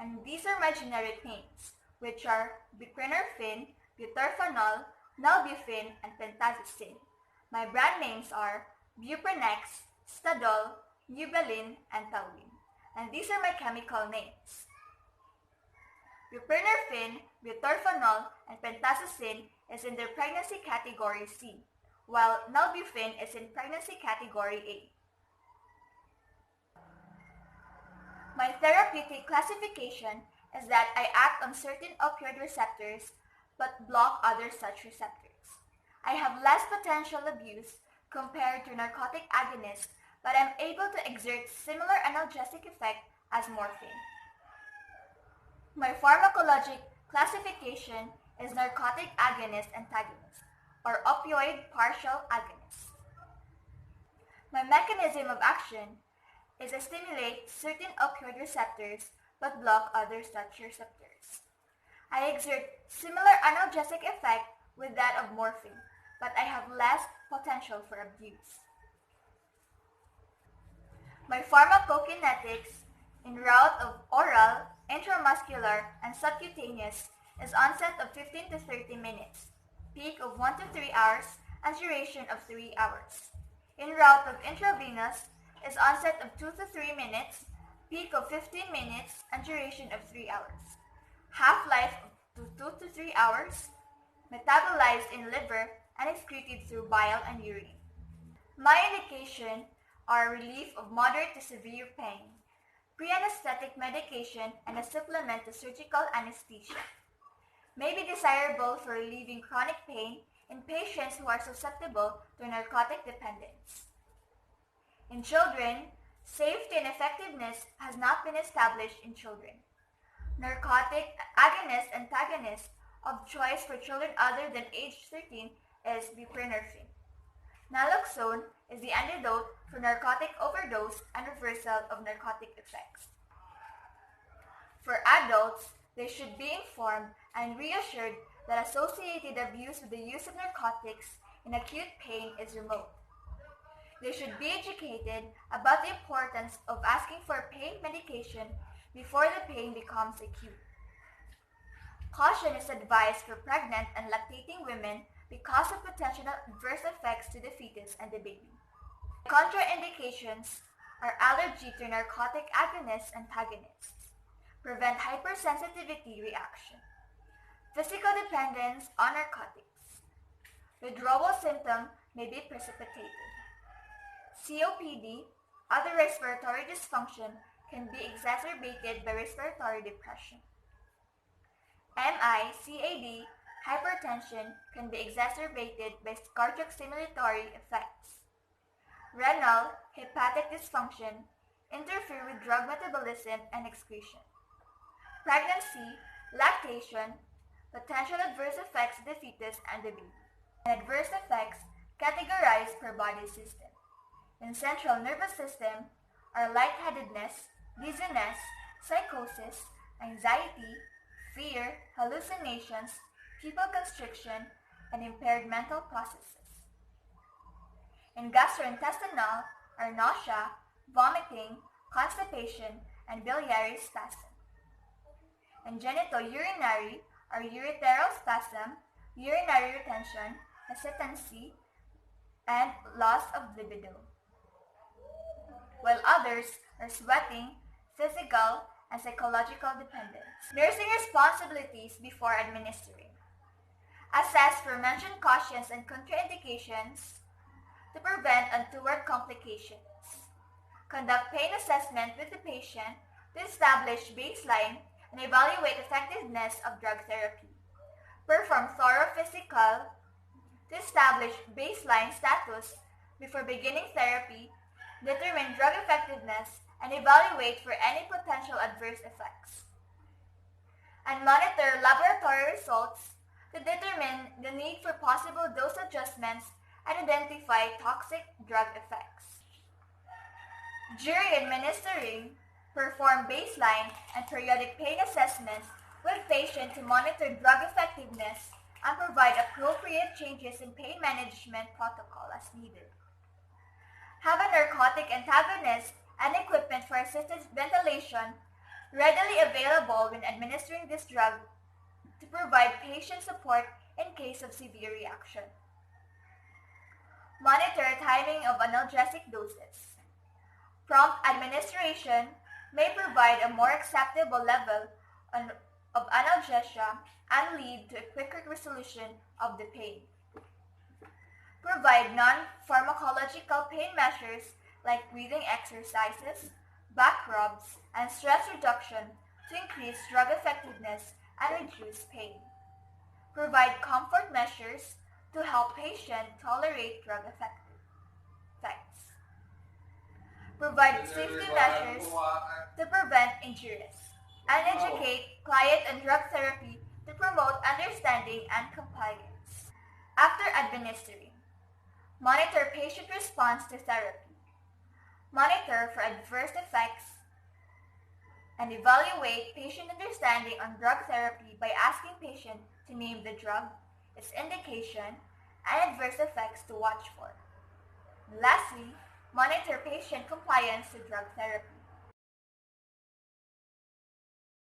and these are my generic names, which are buprenorphine, butorphanol, nalbuphine, and pentazocine. My brand names are Buprenex, Stadol, Nubelin, and Tauin, and these are my chemical names. Buprenorphine, butorphanol, and pentazocine is in the pregnancy category C, while nalbuphine is in pregnancy category A. My therapeutic classification is that I act on certain opioid receptors but block other such receptors. I have less potential abuse compared to narcotic agonists, but I'm able to exert similar analgesic effect as morphine. My pharmacologic classification is narcotic agonist antagonist, or opioid partial agonist. My mechanism of action is to stimulate certain opioid receptors but block other such receptors. I exert similar analgesic effect with that of morphine, but I have less potential for abuse. My pharmacokinetics in route of oral, intramuscular, and subcutaneous is onset of 15 to 30 minutes, peak of 1 to 3 hours, and duration of 3 hours. In route of intravenous is onset of 2 to 3 minutes, peak of 15 minutes, and duration of 3 hours. Half-life of 2 to 3 hours, metabolized in liver and excreted through bile and urine. My indication are relief of moderate to severe pain, pre-anesthetic medication, and a supplement to surgical anesthesia. May be desirable for relieving chronic pain in patients who are susceptible to narcotic dependence. In children, safety and effectiveness has not been established in children. Narcotic agonist antagonist of choice for children other than age 13 is buprenorphine. Naloxone is the antidote for narcotic overdose and reversal of narcotic effects. For adults, they should be informed and reassured that associated abuse with the use of narcotics in acute pain is remote. They should be educated about the importance of asking for pain medication before the pain becomes acute. Caution is advised for pregnant and lactating women because of potential adverse effects to the fetus and the baby. Contraindications are allergy to narcotic agonists and antagonists, prevent hypersensitivity reaction, physical dependence on narcotics, withdrawal symptom may be precipitated, COPD, other respiratory dysfunction can be exacerbated by respiratory depression. MI, CAD, hypertension can be exacerbated by cardiac stimulatory effects. Renal, hepatic dysfunction interfere with drug metabolism and excretion. Pregnancy, lactation, potential adverse effects to the fetus and the baby. And adverse effects categorized per body system. In central nervous system are lightheadedness, dizziness, psychosis, anxiety, fear, hallucinations, pupil constriction, and impaired mental processes. In gastrointestinal are nausea, vomiting, constipation, and biliary spasm. In genitourinary are ureteral spasm, urinary retention, hesitancy, and loss of libido. While others are sweating, physical, and psychological dependence. Nursing responsibilities before administering. Assess for mentioned cautions and contraindications to prevent untoward complications. Conduct pain assessment with the patient to establish baseline and evaluate effectiveness of drug therapy. Perform thorough physical to establish baseline status before beginning therapy, determine drug effectiveness, and evaluate for any potential adverse effects. And monitor laboratory results to determine the need for possible dose adjustments and identify toxic drug effects. During administering, perform baseline and periodic pain assessments with patient to monitor drug effectiveness and provide appropriate changes in pain management protocol as needed. Have a narcotic antagonist and equipment for assisted ventilation Readily available when administering this drug to provide patient support in case of severe reaction. Monitor timing of analgesic doses. Prompt administration may provide a more acceptable level of analgesia and lead to a quicker resolution of the pain. Provide non-pharmacological pain measures like breathing exercises, back rubs, and stress reduction to increase drug effectiveness and reduce pain. Provide comfort measures to help patient tolerate drug effects. Provide safety measures to prevent injuries. And educate client on drug therapy to promote understanding and compliance. After administering, monitor patient response to therapy. Monitor for adverse effects and evaluate patient understanding on drug therapy by asking patient to name the drug, its indication, and adverse effects to watch for. Lastly, monitor patient compliance to drug therapy.